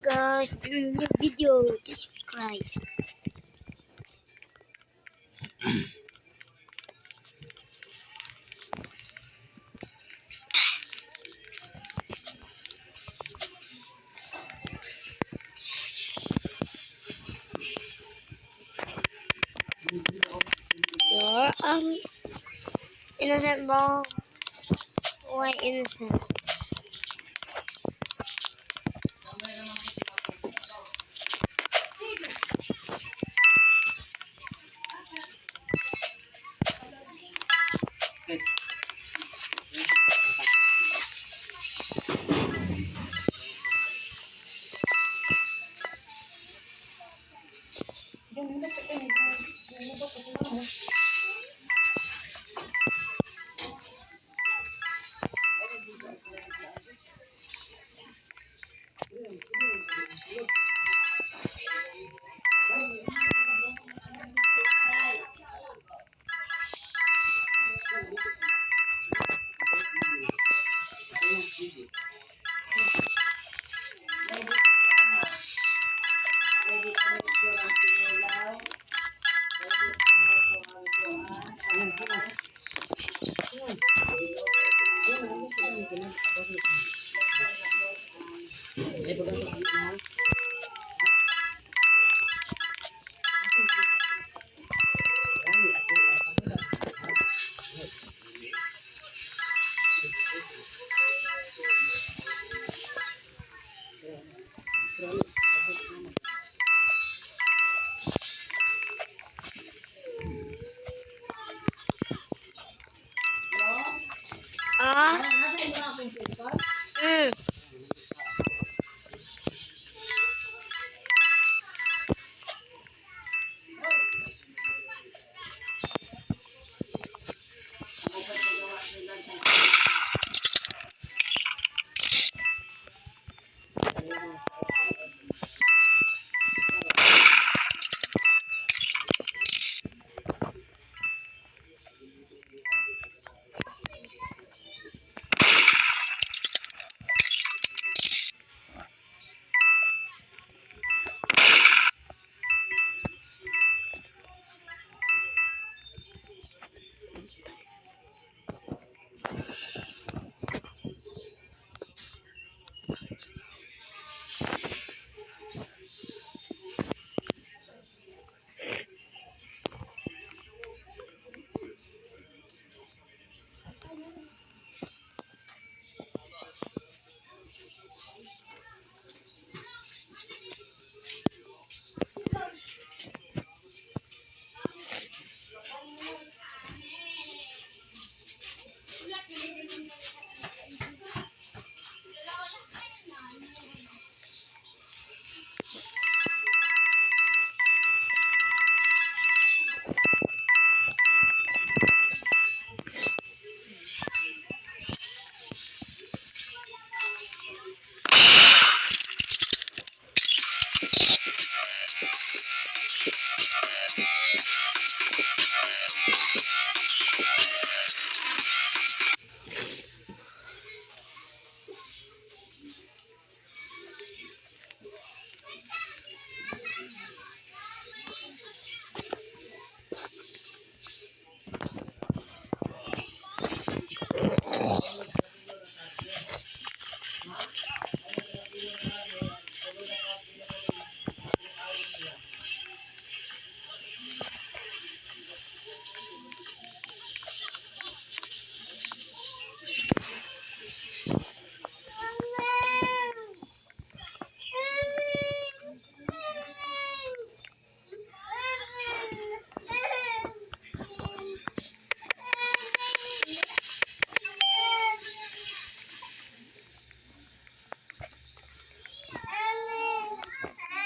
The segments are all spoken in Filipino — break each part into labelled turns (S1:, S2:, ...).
S1: guys, new video, please subscribe. You're innocent ball. Why innocent?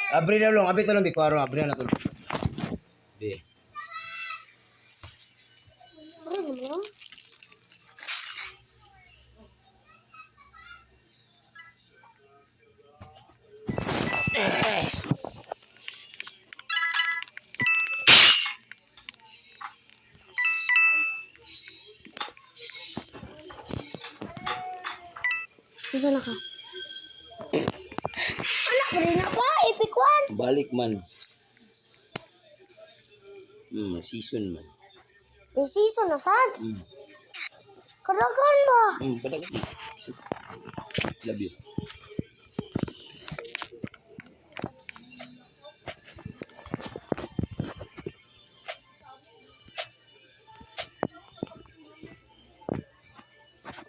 S2: Abri na long, abi tulong bi kwaro, abri na tulong. Di.
S1: Diyan na ka. Anak ko Di na pa, epic one.
S2: Balik man. Season man.
S1: May season na sad.
S2: Hmm.
S1: Kadagan ba?
S2: Padagan. Love you.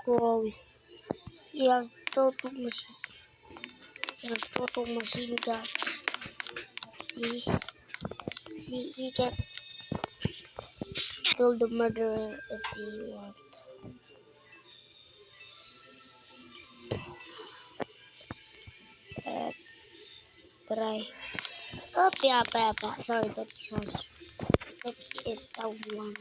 S1: Wow. You have total machine. You have total machine guns. See, he can kill the murderer if he want. Let's try. Oh, yeah. Sorry, sorry. That is someone.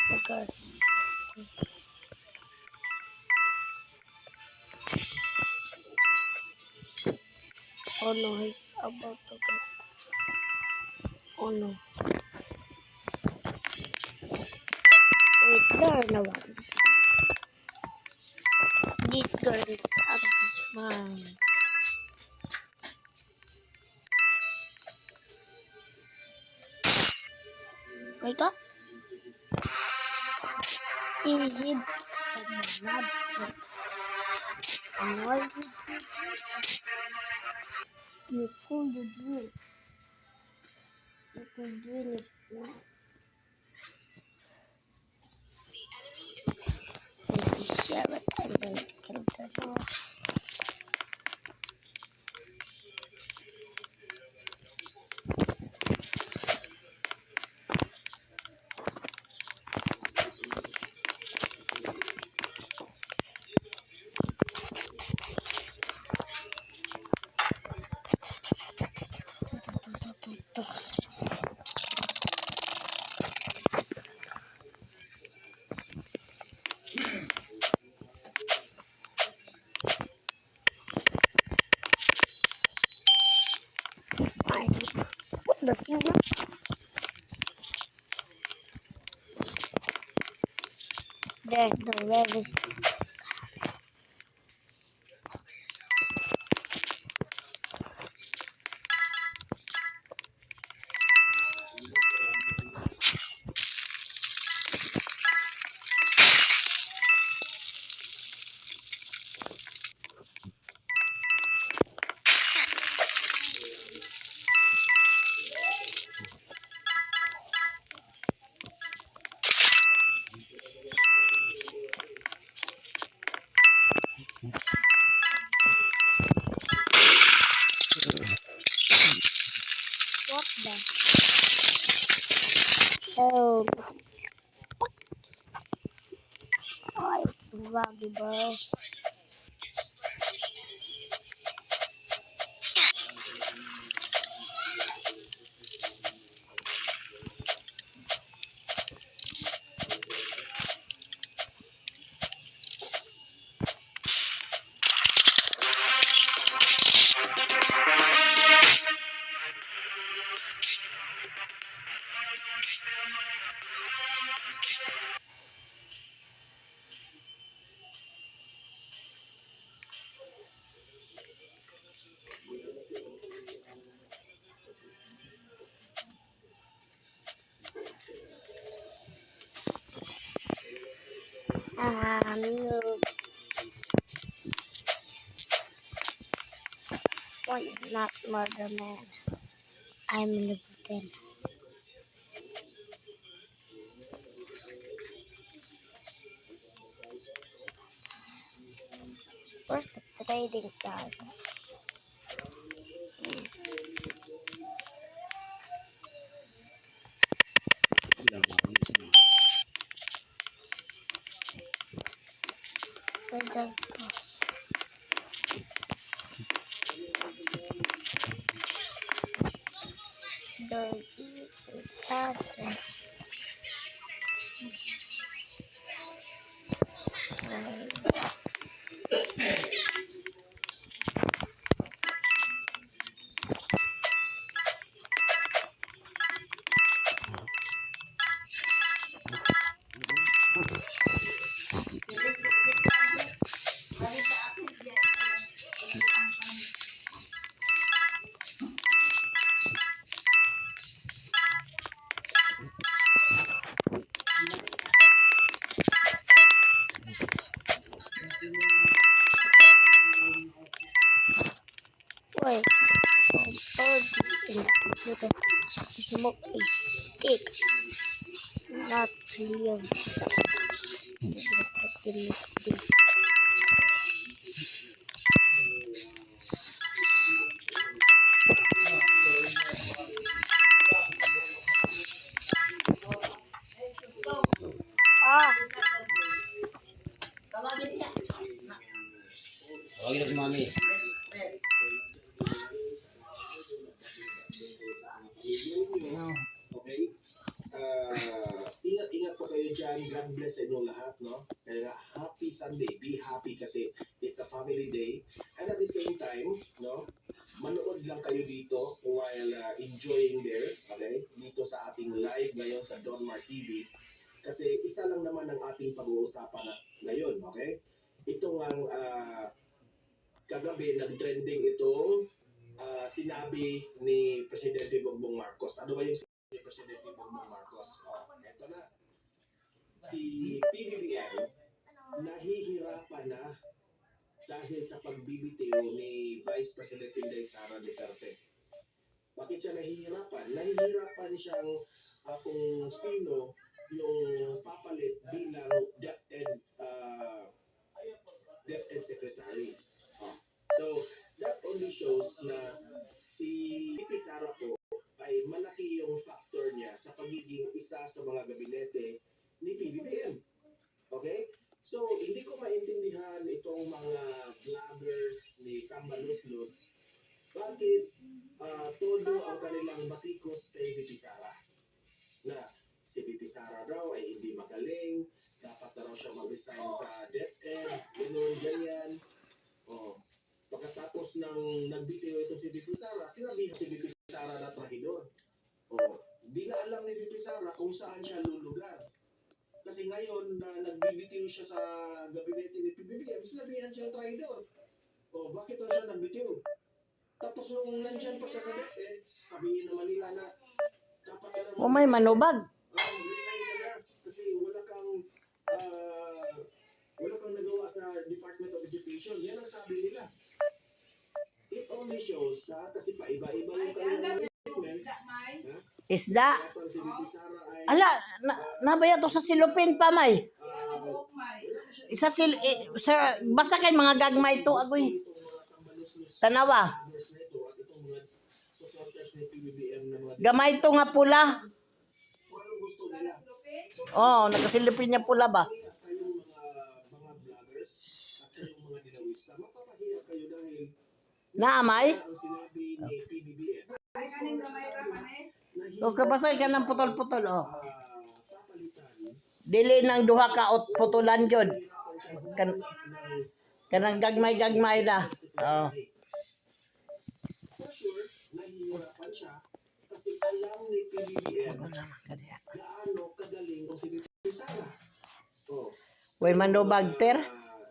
S1: The guard. Oh no, he's about to get. Oh no. Wait, there no one. This girl is out of his mind. Wake up. He hid from the and why did you could do it? You could do it now. And to share it, I'm gonna kill the dog. What the signal? There's the rabbit. What the? Oh, oh it's laggy, bro. No. Why not murder man? I'm level 10. Where's the trading card? Let's just go. Casa. Wait, all this in the computer. The smoke is thick, not clear. This. Ah,
S2: Tawagin na si Mami.
S3: Okay? Ingat-ingat po kayo dyan. God bless sa inyong lahat, no? Kaya nga, happy Sunday. Be happy kasi it's a family day. And at the same time, no? Manood lang kayo dito while enjoying there, okay? Dito sa ating live ngayon sa Donmar TV. Kasi isa lang naman ang ating pag-uusapan ngayon, okay? Ito ang kagabi nag-trending itong sinabi ni Presidente Bongbong Marcos. Ano ba yung sinabi ni Presidente Bongbong Marcos? Eto na. Si PBBM nahihirapan na dahil sa pagbibitiw ni Vice President Inday Sara Duterte. Bakit siya nahihirapan? Nahihirapan siyang kung sino yung papalit bilang DepEd Secretary. So, that only shows na si VP Sara po ay malaki yung factor niya sa pagiging isa sa mga gabinete ni PBBM. Okay? So, hindi ko maintindihan itong mga vloggers ni Tambaluslos bakit todo ang kanilang batikos kay VP Sara. Na si VP Sara daw ay hindi magaling, dapat na raw siya mag-resign sa DepEd, ganyan. Pagkatapos ng nagbitiw itong si VP Sara, sinabi si VP Sara na trahidor. Di na alam ni VP Sara kung saan siya lulugar. Kasi ngayon na nagbibitiw siya sa gabinete ni PBBM, sinabihan siya trahidor. Bakit raw siya nagbitiw? Tapos nung nandyan pa siya sa DepEd, sabihin naman nila na dapat ka naman
S4: may manubag.
S3: resign ka na kasi wala kang nagawa sa Department of Education. Yan ang sabi nila. It only shows kasi paiba-iba yung kanilang statements.
S4: Isda.
S3: Kapag si VP Sara ay
S4: Ala, nabaya to sa silupin pa, may. Basta kay mga gagmay to, agoy. Tanawa.
S3: itong mga supporters ni PBBM na mga
S4: Gamay to nga pula.
S3: kung anong gusto nila.
S4: Oh, nakasilupin niya pula ba?
S3: Kaya kayong mga vloggers at kayong mga dinawista, mapapahiya kayo dahil
S4: Naamay?
S3: ang sinabi ni PBBM. So, nagsasabi
S4: O, kabasay ka ng putol-putol, oh.
S3: papalitan
S4: Dili ng duha ka ot putulan yun. Kanang gagmay-gagmay na. Oh.
S3: for sure, nahihirapan siya kasi alam ni PBBM gaano kagaling kung si VP Sara.
S4: Way manubag ter.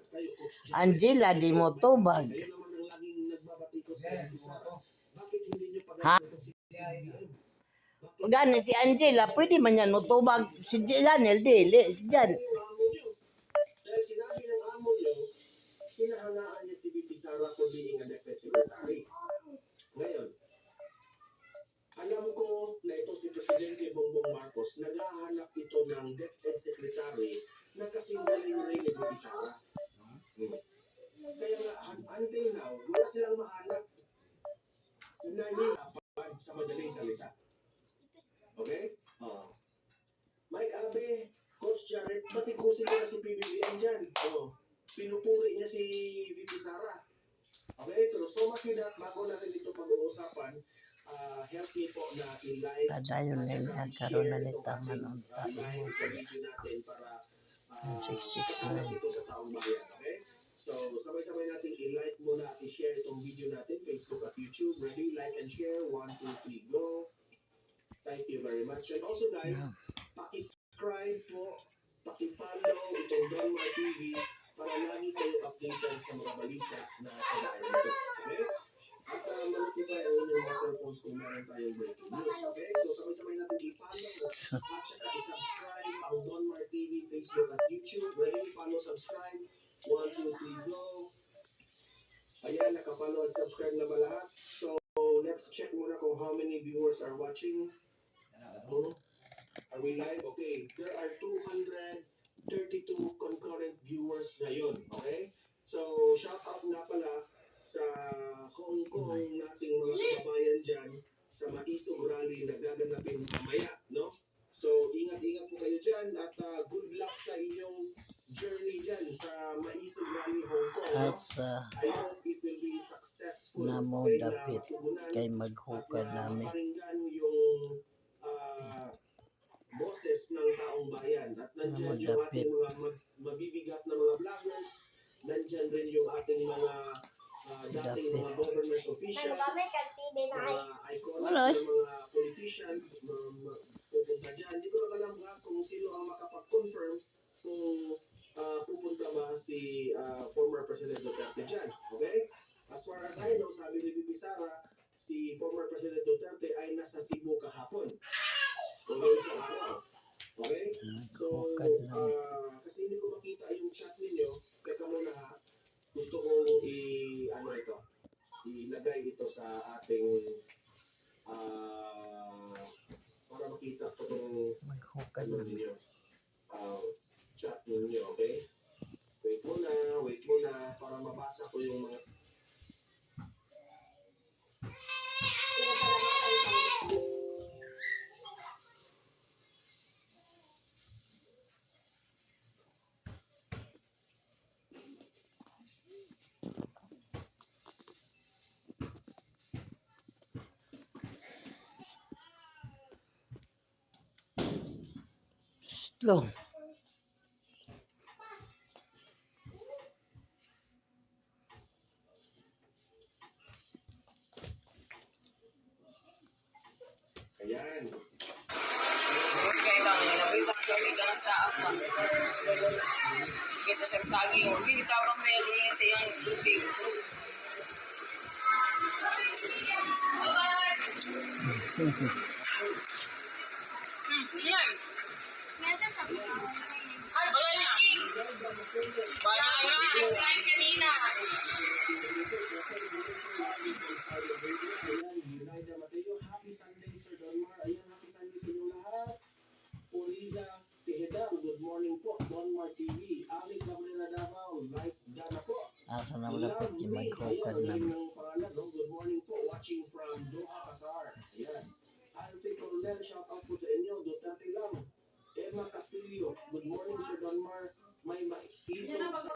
S3: Kayo, Coach
S4: Angela, di mo tubag.
S3: kayo naman ang laging nagbabatikos sa VP Sara. Bakit hindi niyo
S4: Ha?
S3: pagkakita si PBBM?
S4: Gani si Angela, pwede man yan utubag. Si Janel, dili. Si Jan.
S3: Yung amo niyo. Dahil sinabi ng amo niyo, hinahangaan niya si VP Sara for being a DepEd Secretary. Ngayon, alam ko na itong si Presidente Bongbong Marcos, naghahanap ito ng DepEd Secretary na kasing galing rin ni VP Sara. Kaya nga, until now, wala silang mahanap na hihapad sa madaling salita. Okay? Mike Abe, Coach Jared, batikusin niya si PBBM dyan. Pinupuri niya si VP Sara. Okay? Pero so much with that, bago natin ito pag-uusapan, help me po na i-like
S4: Padayon
S3: at
S4: nila
S3: saka
S4: karon
S3: i-share
S4: na
S3: itong
S4: nitaman
S3: ating
S4: unta
S3: live
S4: imo.
S3: video natin para
S4: 669.
S3: makakalap ito sa taong bayan. Okay? So, sabay-sabay natin i-like muna at i-share itong video natin, Facebook at YouTube. Ready? Like and share. 1, 2, 3, go. Thank you very much. And also guys, paki-subscribe po, paki-follow itong Don Mar TV para lagi kayo updated sa mga balita na kagaya nito. Okay? At ma-notify ang inyong mga cellphones kung meron tayong breaking news. Okay? So sabay-sabay natin i-follow at saka i-subscribe ang Don Mar TV, Facebook at YouTube. Ready? Follow, subscribe. 1, 2, 3, go. Ayan, naka-follow at subscribe na ba lahat? So, let's check muna kung how many viewers are watching. Are we live? Okay. There are 232 concurrent viewers ngayon. Okay? So, shout out nga pala sa Hong Kong nating mga kababayan dyan sa Maisog Rally na gaganapin mamaya. No? So, ingat-ingat po kayo dyan at good luck sa inyong journey dyan sa Maisog Rally Hong Kong. No?
S4: Asa
S3: I hope it will be successful.
S4: na mo
S3: Okay,
S4: dapit
S3: matugunan
S4: kay maghukad
S3: at
S4: nami.
S3: maparinggan yung boses ng taong bayan. At nandyan yung ating mga mabibigat na mga vloggers, nandyan rin yung ating mga dating mga government officials, mga iconic na mga politicians, pupunta dyan. Hindi ko lang alam kung sino ang makapag-confirm kung pupunta ba si former President Duterte dyan. Okay? As far as I know, sabi ni Bibi Sara, si former President Duterte ay nasa Cebu kahapon. Okay, sa araw. Okay? So, kasi hindi ko makita yung chat ninyo, teka muna ha, gusto kong ilagay ito sa ating para makita ko itong
S4: Maghukad nami.
S3: ninyo, chat ninyo, okay? Wait muna, para mabasa ko yung mga
S4: Slow.
S3: ayan.
S5: Kaya kami, nabita kami ka sa asma. Kita sa saging, hindi ka bang may agawin sa iyong tubig. Yan. Ay, bagay na. Bagay na. Kanina.
S3: United Mateo, happy Sunday, Sir Donmar. Ayan, happy Sunday sa inyo lahat. Poliza Tejeda, good morning po. Donmar TV. Ali Cabrera Davao, like Dana po.
S4: Asa na mo dapat kay maghukad
S3: Ayan,
S4: nami.
S3: ng pangalan, no? Good morning po. Watching from Doha, Qatar. Ayan. Alfie Coronel, shout out po sa inyo. Duterte lang. Emma Castillo, good morning, Sir Donmar. May isog sa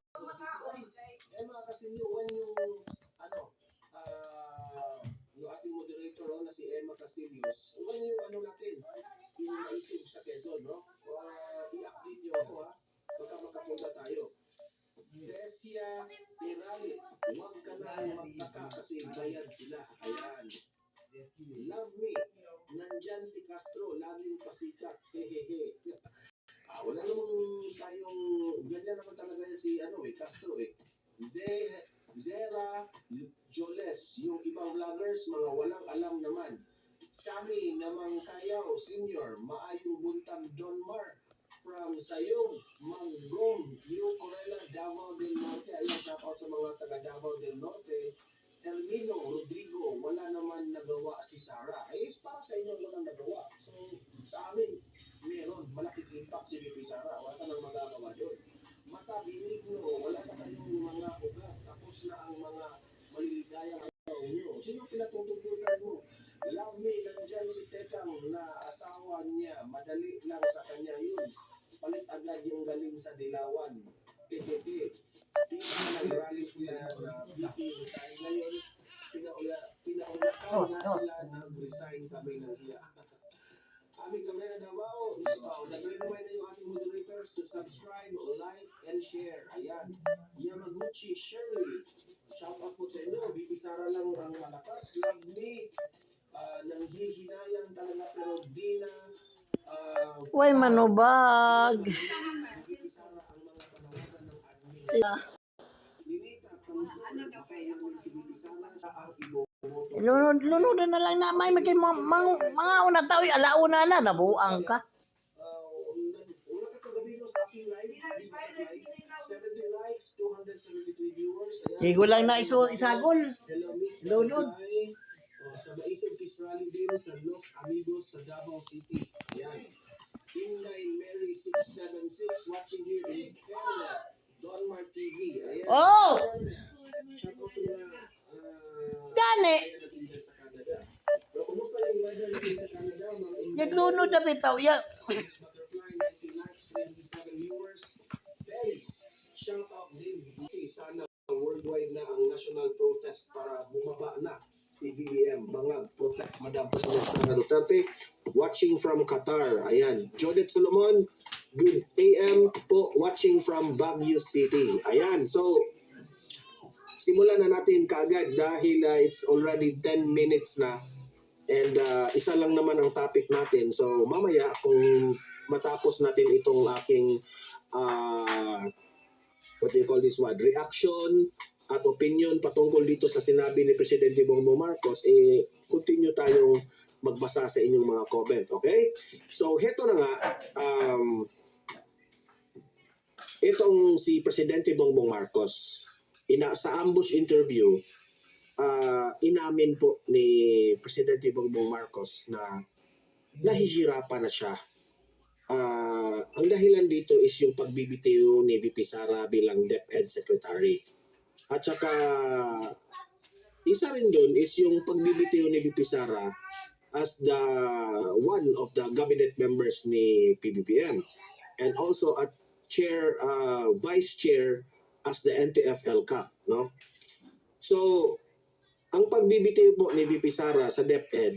S3: Emma Castillo, when yung yung ating moderator na si Emma Castillo, when yung natin, yung maisig sa Quezon, no? I-update nyo ako ha, baka makapunta tayo. Desia Irali, huwag ka na magtaka kasi bayad sila. Ayan. Love me. Nandyan si Castro, laging pasikat. Hehehe. Wala namang tayong, ganyan naman talaga yan si Castro eh. Zera Joles, yung ibang vloggers, mga walang alam naman. Sami namang Kayaw, Senior, maayong buntag Donmar. From Sayong, Manggom, New Corella, Davao del Norte. Ayun, shoutout sa mga taga Davao del Norte. Elmino, Rodrigo, wala naman nagawa si Sara. Para sa inyo lang ang nagawa. So, sa amin, meron, malaking impact si Bibi Sara. Wala ka nang magagawa doon. Mata, binig nyo, wala na kayong mga ugat. Tapos na ang mga maliligayang araw nyo. Sino pinatutugunan mo? Love me, nandyan si Tekang na asawa niya. Madali lang sa kanya yun. Palit agad yung galing sa Dilawan. Hehehe. Tingnan na ng rally sila na VP Rizal ngayon. Pinauna ka Kaya nga sila nag-resign kami ng hiya. Aming kami na Davao. Nag-remind na yung ating moderators to subscribe, like, and share. Ayan. Yamaguchi Shirley. Shout out po sa inyo. VP Sara lang ang malakas. Love me. Nanghihinayang talaga pero di na
S4: Uy, manubag.
S3: VP Sara ang mga panawagan ng admin.
S4: Sila.
S3: Ninita, Kamsol, bakay namin si VP Sara sa ang iboboto.
S4: Lunod na lang na may mga una tao, alauna na, nabuang ka.
S3: Wala ka kagabino sa aking live. 70 likes, 273 viewers. Ayan.
S4: Igo lang na isagol.
S3: Hello, Miss
S4: Lunod.
S3: Jai. Sa Maisog Kiss Rally din sa Los Amigos sa Davao City. Ayan. Inline Mary 676 watching here in Canada. Donmar TV. Ayan.
S4: Oh!
S3: Shout out sa mga
S4: Gani.
S3: natin dyan sa Canada. Pero kumusta yung weather natin sa Canada?
S4: Yaglunod na bitaw.
S3: Miss Butterfly, 90 likes, 27 viewers. Guys, shout out din. Okay, sana worldwide na ang national protest para bumaba na si BBM. Mga protest, Madam President Sara Duterte. Watching from Qatar. Ayan. Jodette Solomon, good AM po. Watching from Baguio City. Ayan. So, simulan na natin kaagad dahil it's already 10 minutes na. And isa lang naman ang topic natin. So, mamaya kung matapos natin itong aking what do you call this one? Reaction at opinion patungkol dito sa sinabi ni Presidente Bongbong Marcos, continue tayong magbasa sa inyong mga comment, okay? So, heto na nga, itong si Presidente Bongbong Marcos, sa ambush interview, inamin po ni Presidente Bongbong Marcos na nahihirapan na siya. Ang dahilan dito is yung pagbibitiw ni VP Sara bilang DepEd Secretary. At saka, isa rin yun is yung pagbibitiw ni VP Sara as the one of the cabinet members ni PBBM. And also at chair, vice chair as the NTF-ELCAC. No? So, ang pagbibitiw po ni VP Sara sa DepEd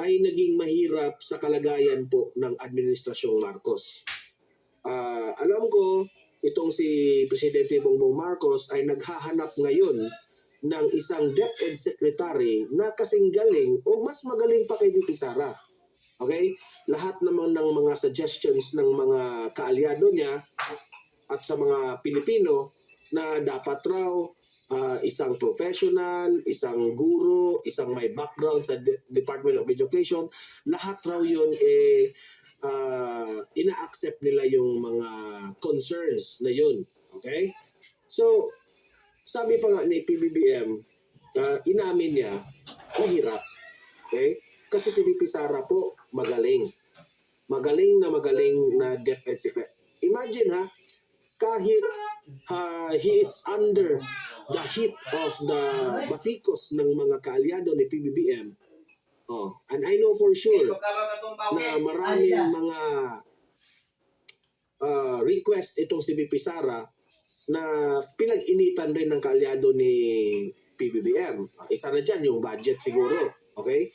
S3: ay naging mahirap sa kalagayan po ng Administrasyong Marcos. Alam ko, itong si Presidente Bongbong Marcos ay naghahanap ngayon ng isang DepEd Secretary na kasing galing o mas magaling pa kay VP Sara. Okay? Lahat naman ng mga suggestions ng mga kaalyado niya at sa mga Pilipino na dapat raw isang professional, isang guro, isang may background sa Department of Education, lahat raw yun ina-accept nila yung mga concerns na yun. Okay? So, sabi pa nga ni PBBM, inamin niya, mahirap. Okay? Kasi si VP Sara po, magaling. Magaling na DepEd Secretary. Imagine ha, kahit he is under the heat of the batikos ng mga kaalyado ni PBBM. And I know for sure na maraming mga request itong si VP Sara na pinag-initan rin ng kaalyado ni PBBM. Isa na dyan yung budget siguro. Okay?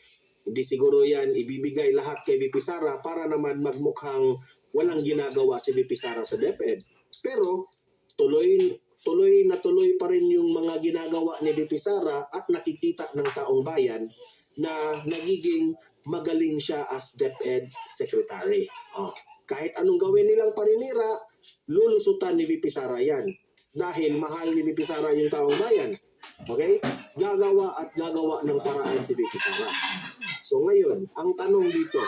S3: Hindi siguro yan ibibigay lahat kay VP Sara para naman magmukhang walang ginagawa si VP Sara sa DepEd. Pero tuloy pa rin yung mga ginagawa ni VP Sara at nakikita ng taong bayan na nagiging magaling siya as DepEd Secretary. Kahit anong gawin nilang paninira, lulusutan ni VP Sara yan. Dahil mahal ni VP Sara yung taong bayan. Okay? Gagawa ng paraan si VP Sara. So ngayon, ang tanong dito,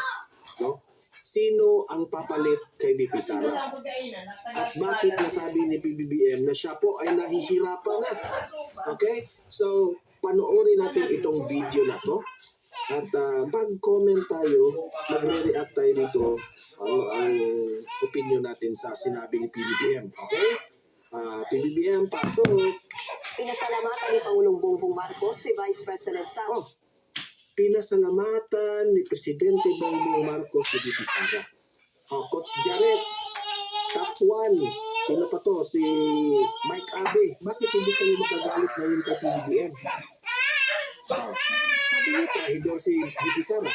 S3: no? Sino ang papalit kay VP Sara? At bakit nasabi ni PBBM na siya po ay nahihirapan na? Okay? So, panoorin natin itong video na to. At mag-comment tayo, magre-react tayo dito ang opinion natin sa sinabi ni PBBM. Okay? PBBM, pasok.
S6: Pinasalamatan ni Pangulong Bongbong Marcos si Vice President Sara.
S3: Pinasalamatan ni Presidente Bongbong Marcos si VP Sara. Coach Jared, top 1. Sino pa to? Si Mike Abe. Bakit hindi kayo magagalit ngayon kay PBBM? Sabi niyo, trahidor si VP Sara.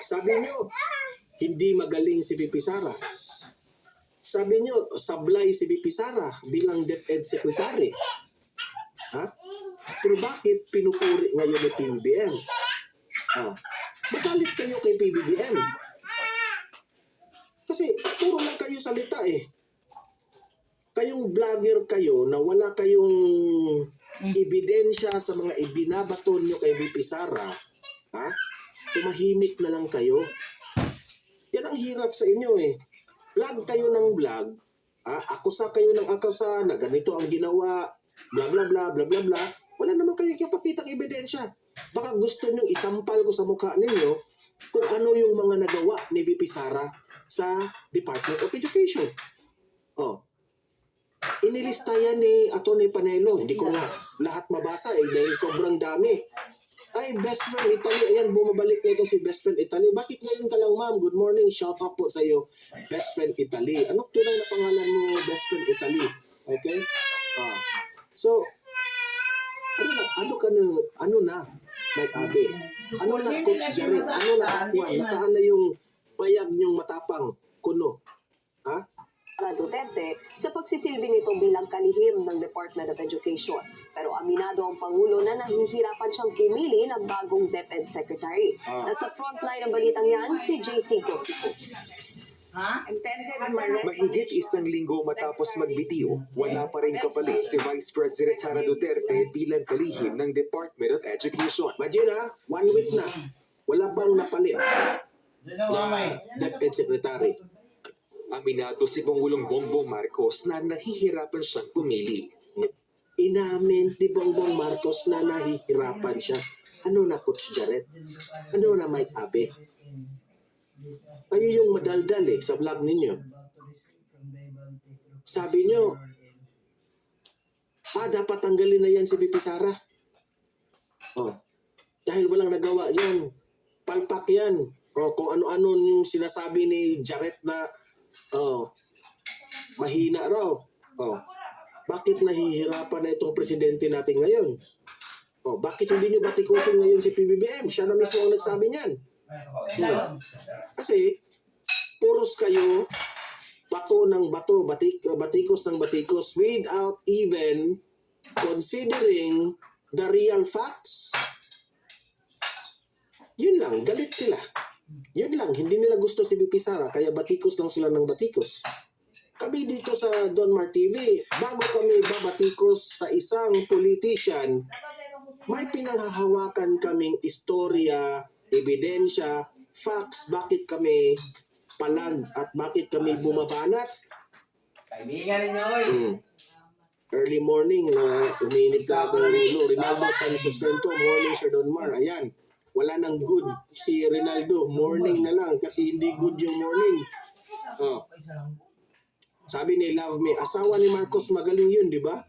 S3: Sabi niyo, hindi magaling si VP Sara. Sabi niyo, sablay si VP Sara bilang DepEd Secretary. Ha? Pero bakit pinupuri ngayon ni PBBM? Magalit kayo kay PBBM. Kasi puro lang kayo salita eh. Kayong vlogger kayo na wala kayong ebidensya sa mga ibinabaton nyo kay VP Sara. Ha? Tumahimik na lang kayo. Yan ang hirap sa inyo eh. Vlog kayo ng vlog. Akusa kayo ng akusa na ganito ang ginawa. Bla bla bla bla bla bla. Wala naman kayo ipapakitang ebidensya. Baka gusto nyo isampal ko sa mukha ninyo kung ano yung mga nagawa ni VP Sara sa Department of Education. Inilista yan ni Atty. Panelo. Hindi ko na lahat mabasa dahil sobrang dami. Ay, best friend Italy. Ayan, bumabalik na ito si best friend Italy. Bakit ngayon ka lang, ma'am? Good morning. Shout out po sa iyo, best friend Italy. Anong tunay na pangalan mo, best friend Italy? Okay? So, ano na, Mike Abe? Ano na, Coach Jared? Ano na, Aquan? Nasaan na yung payag niyong matapang kuno? Ha?
S6: Duterte sa pagsisilbi nito bilang kalihim ng Department of Education. Pero aminado ang Pangulo na nahihirapan siyang pumili ng bagong DepEd Secretary. Nasa frontline ng balitang yan, si JC Gosipo.
S7: Mahigit isang linggo matapos magbitiw, wala pa rin kapalit si Vice President Sara Duterte bilang kalihim ng Department of Education.
S3: Imagine 1 week na, wala bang napalit na DepEd Secretary.
S7: Aminado si Pangulong Bongbong Marcos na nahihirapan siyang pumili.
S3: Inamin ni Bongbong Marcos na nahihirapan siya. Ano na, Coach Jared? Ano na, Mike Abe? Kayo yung madaldal sa vlog ninyo. Sabi nyo, dapat tanggalin na yan si VP Sara. Dahil walang nagawa yan. Palpak yan. Kung ano-ano yung sinasabi ni Jared na mahina raw. Bakit nahihirapan na itong presidente natin ngayon? Bakit hindi nyo batikusin ngayon si PBBM? Siya na mismo ang nagsabi niyan. Kasi, puros kayo, bato ng bato, batikos ng batikos, without even considering the real facts. Yun lang, galit sila. Yun lang, hindi nila gusto si VP Sara, kaya batikos lang sila ng batikos. Kami dito sa Don Mar TV, bago kami babatikos sa isang politician, may pinanghahawakan kaming istorya, ebidensya, facts, bakit kami palag at bakit kami bumabanat.
S2: Kaibigan ninyo, oy.
S3: Early morning na uminit na ako ng Rinaldo Tan Sustento, morning Sir Don Mar, ayan. Wala nang good si Rinaldo. Morning na lang kasi hindi good yung morning. Sabi ni Love Me, asawa ni Marcos magaling yun, di ba?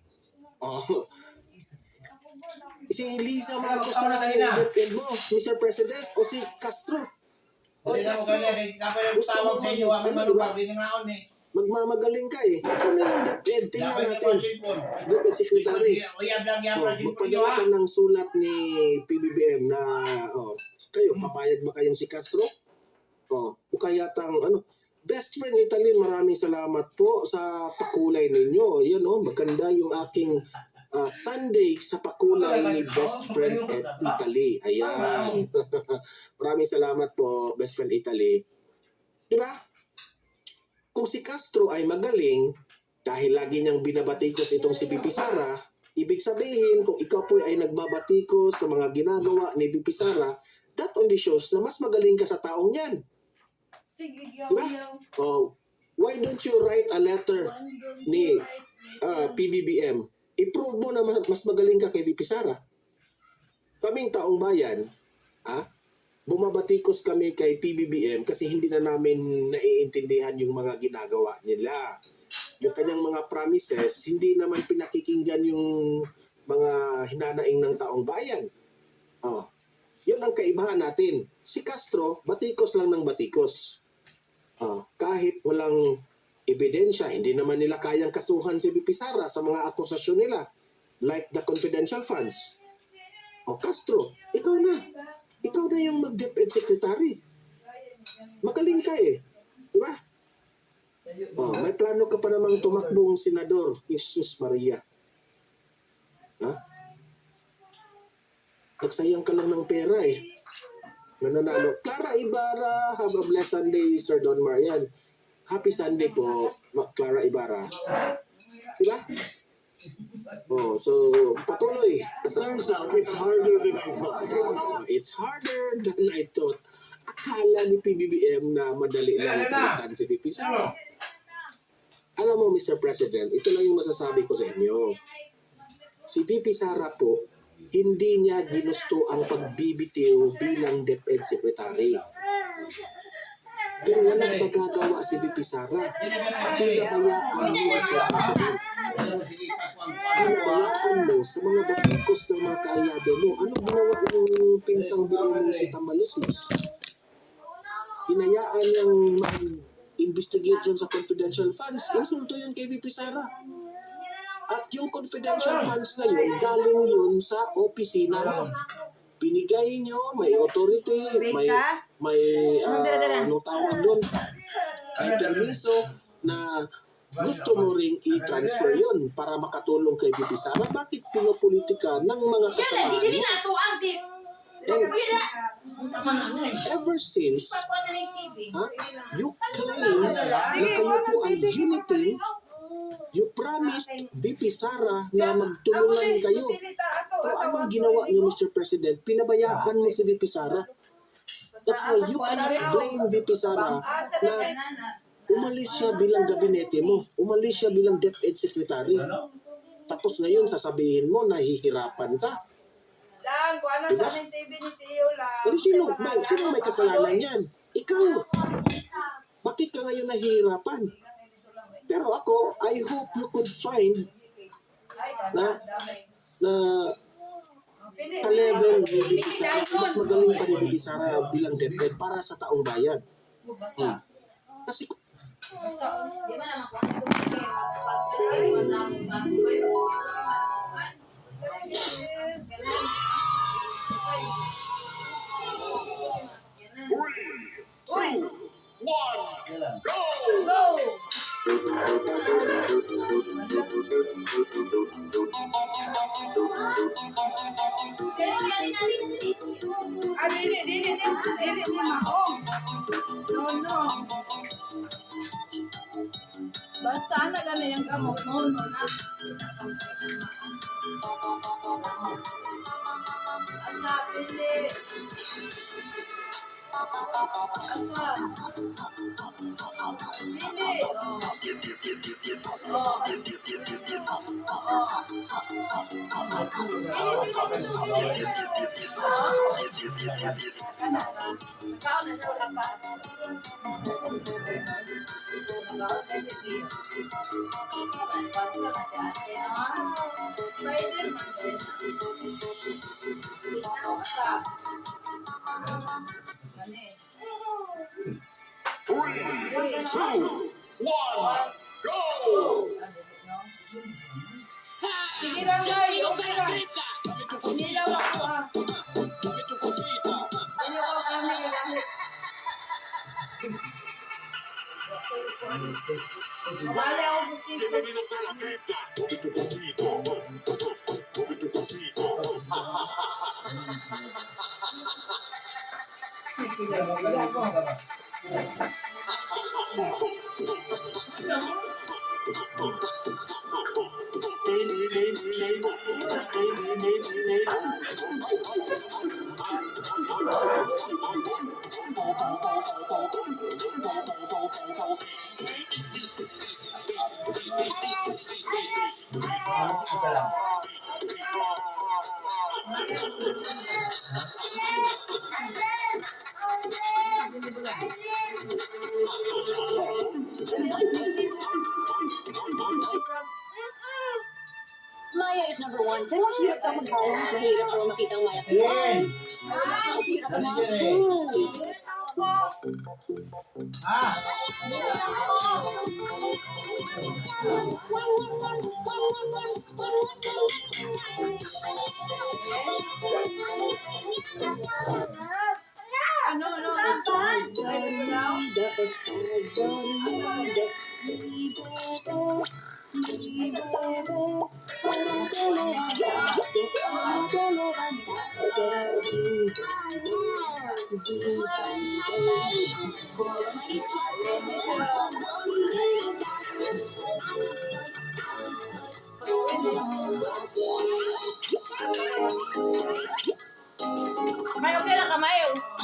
S3: Si Lisa Marcos na lang yung mo, Mr. President, o si Castro. Castro. Magmamagaling ka eh. Ikaw na yung DepEd. Tingnan natin. DepEd Secretary. Magpadala ka ng sulat ni PBBM na kayo, papayag ba kayong si Castro? O kaya best friend Italy, maraming salamat po sa pakulay ninyo. Yan maganda yung aking Sunday sa pakulay ni best friend at Italy. Ayan. Maraming salamat po, best friend Italy. Diba? Kung si Castro ay magaling, dahil lagi niyang binabatikos itong si VP Sara, ibig sabihin, kung ikaw po ay nagbabatikos sa mga ginagawa ni VP Sara, that only shows na mas magaling ka sa taong yan.
S8: Sige,
S3: diba? Why don't you write a letter ni PBBM? I-prove mo na mas magaling ka kay VP Sara. Kaming taong bayan, bumabatikos kami kay PBBM kasi hindi na namin naiintindihan yung mga ginagawa nila. Yung kanyang mga promises, hindi naman pinakikinggan yung mga hinanaing ng taong bayan. Yun ang kaibahan natin. Si Castro, batikos lang ng batikos. Kahit walang ebidensya, hindi naman nila kayang kasuhan si VP Sara sa mga akusasyon nila. like the confidential funds. O Castro, ikaw na. Ikaw na yung mag-DepEd secretary. Magaling ka eh. Di ba? May plano ka pa namang tumakbong senador. Jesus Maria. Ha? Nagsayang ka lang ng pera eh. Nananalo. Clara Ibarra, have a blessed Sunday, Sir Don Marian. Happy Sunday po, Clara Ibarra. Diba? So, patuloy. Turns out, it's harder than I thought. It's harder than I thought. Akala ni PBBM na madali lang palitan si VP Sara. Alam mo, Mr. President, ito lang yung masasabi ko sa inyo. Si VP Sara po, hindi niya ginusto ang pagbibitiw bilang DepEd Secretary. Pero walang magagawa si VP Sara. Pinabayaan mo, Mr. President. Pinabayaan mo sa mga batikos ng mga kaalyado mo. Ano ginawa ng pinsang buo mo si Tamalislos? Hinayaan niyang mag-investigate dyan sa confidential funds. Insulto yun kay VP Sara. At yung confidential funds na yun, galing yun sa opisina mo. Binigay nyo, may authority, ano tawag doon, permiso na gusto mo ring i-transfer yun para makatulong kay VP Sara. Bakit pinopolitika ng mga kasamahan? And ever since, you claim na kayo po ay unity, you promised VP Sara na magtulungan kayo. Pero anong ginawa niyo, Mr. President? Pinabayaan mo si VP Sara. That's why you cannot blame VP Sara na umalis siya bilang gabinete mo. Umalis siya bilang DepEd Secretary. Tapos ngayon sasabihin mo, nahihirapan ka. Diba? Pero sino may kasalanan yan? Ikaw. Bakit ka ngayon nahihirapan? Pero ako, I hope you could find na ka-level ni VP Sara. Mas magaling pa ni VP Sara bilang DepEd para sa taong bayan. Kasi
S8: Basta na gani yung kamot mo na. Asa pili. Asa. Pili. Sige lang guys, okay lang. Hindi lang ako ha. Hindi ako kami gamit. Bale ako gusto.
S6: Maya is number one. Pero ang hirap sa magbawa. Mahirap ko makita ang Maya. Ang hirap na.
S8: Ano, pwede mo daw? May okay lang kamay.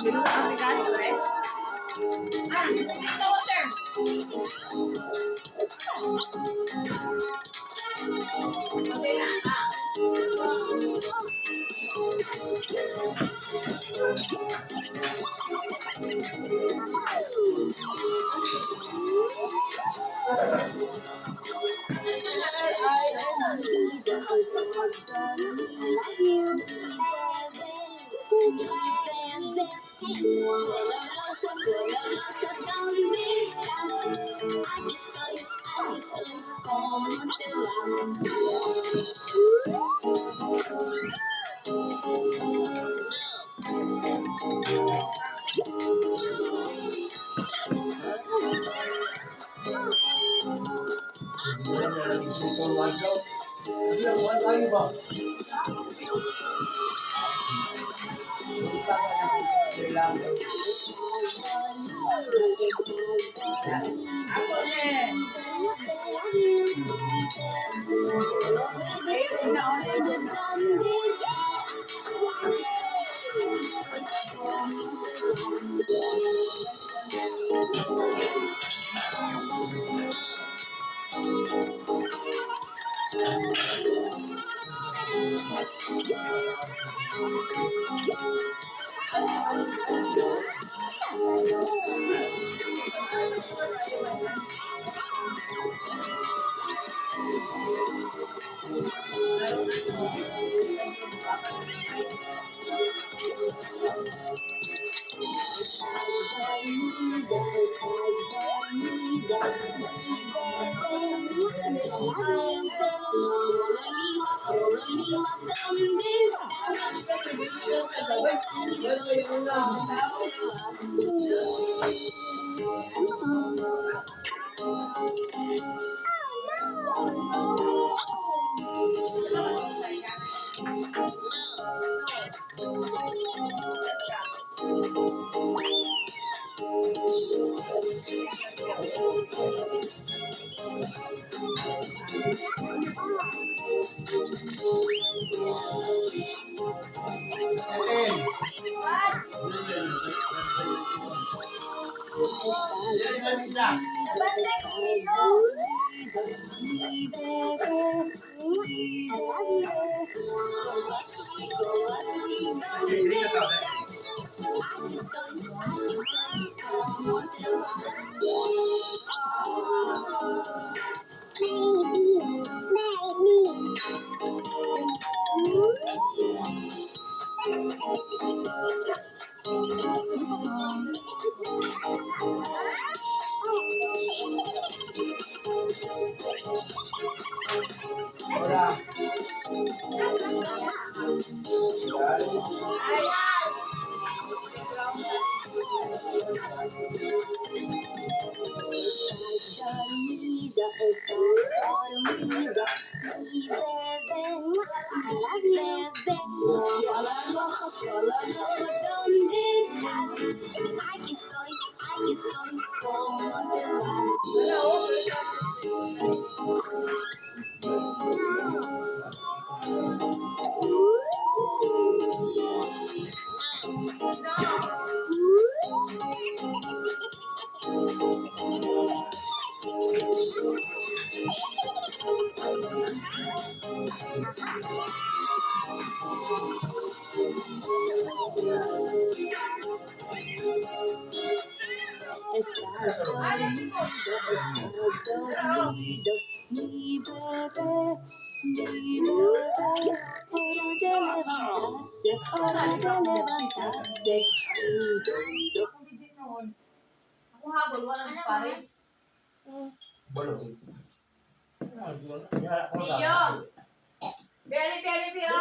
S8: Dito sa aplikasyon eh. Dito water. Okay na. Ako ulit.
S2: Bolong.
S8: Pio! Beli, beli, Pio!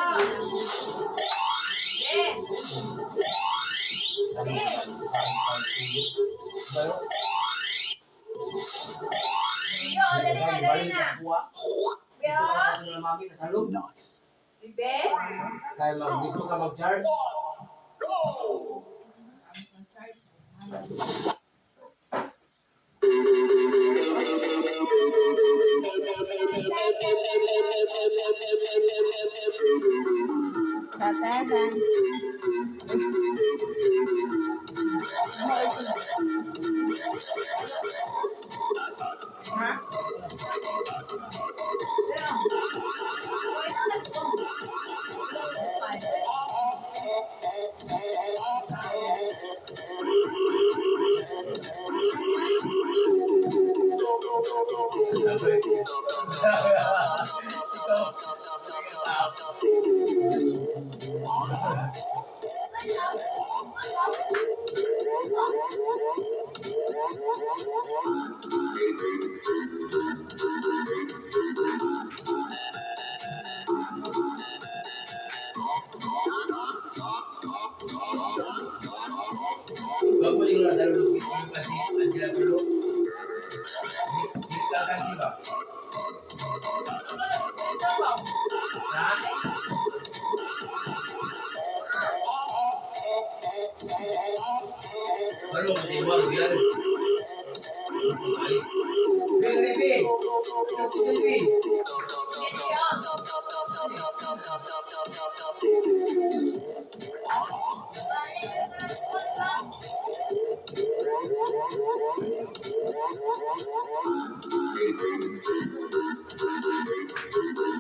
S8: Pio, dali na, dali na! Pio! Bibe?
S2: Kaya dito ka mag-charge.
S8: Tataban. Ha?
S2: Huwag mo yung nadalulog yung kasi Angela tulog. Hindi ka kansi ba? Ha? Ano kasi wag yan? Ay. Bebe! Bebe!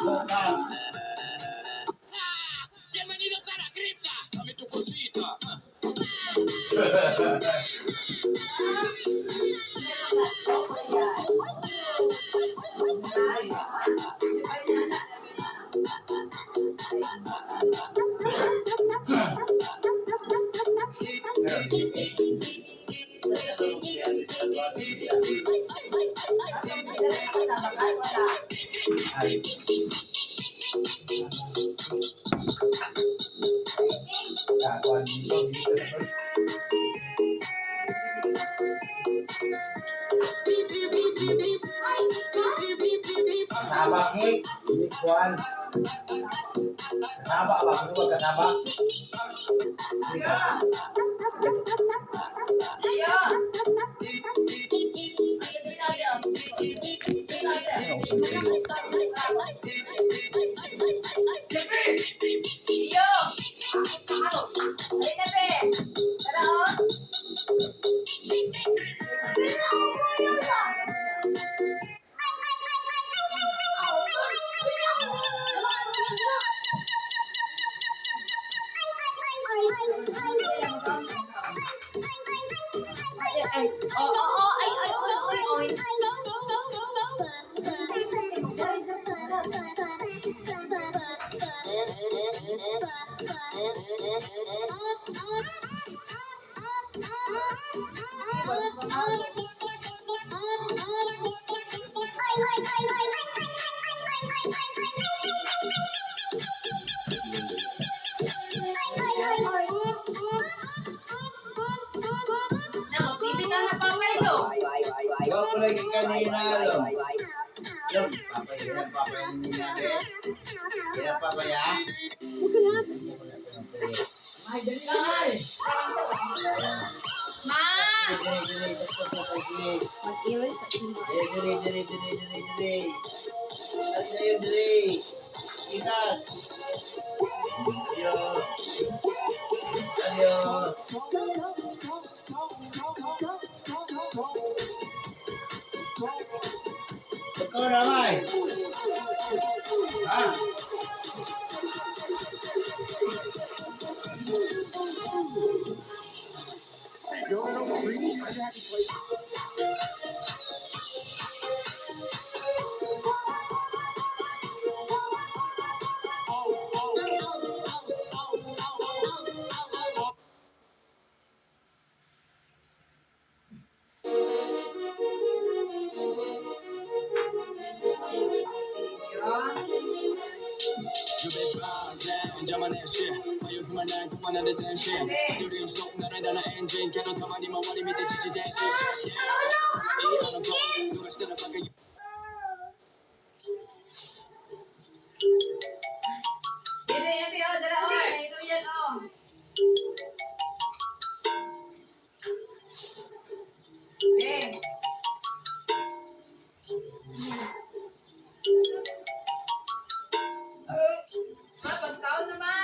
S2: Boka!
S9: Bienvenidos a la cripta. Dame tu cosita.
S2: Sa kwan dito, dito sa kwan. Kasabak ni, hindi kwan. Kasabak ba? Gusto mo kasabak?
S8: Pio! Halika, be! Tara, oh! Nagbibitaw na pa kayo.
S2: Huwag ko lagi kanina, lo. Lo, papay, papay nila. Kaya papay, ha?
S8: Ma!
S1: Mag-iwas sa simbahan.
S2: Ikaw naman. Ha?
S9: まない止まらぬ全身より一緒ならならエンジンけどたまに周り見て自電子いいあの子逃したらバカ
S8: Pagkaon naman.